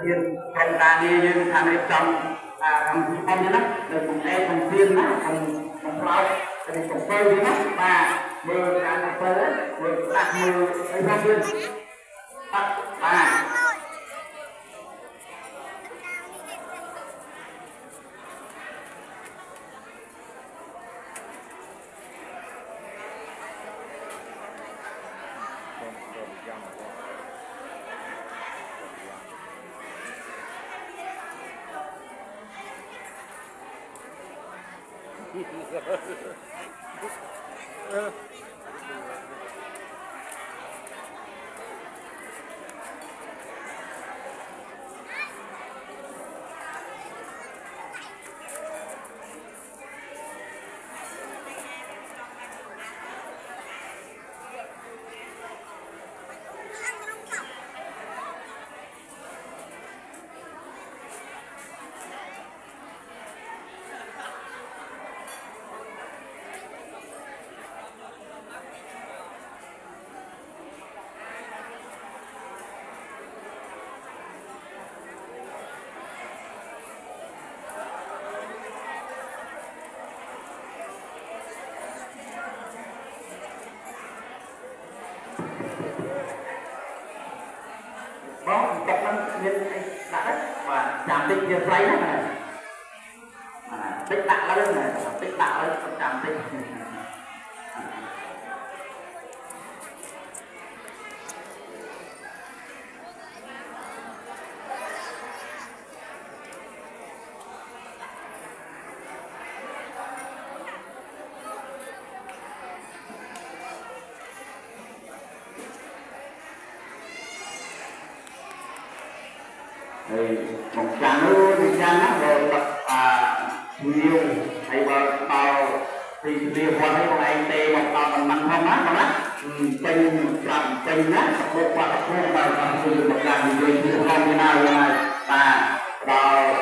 thiên trong đa đi nhưng tham gia trong thằng con như đó rồi cùng em thằng thiên đó thằng lao thì cùng phơi như đó và mưa ra là phơi đấy mưa đặt mưa cái con thiên và đó chặt nó nhân đã đất và chạm tinh giờ xoay này tích tạo lên này tích tạo lên chạm tinh một tràng nữa thì tràng á rồi tập nhiều thầy vào thì điều hòa thấy con anh tê một tàu bằng măng không á con á tình á một quả tập hôn vào sử dụng một tràng thì không như nào như này và vào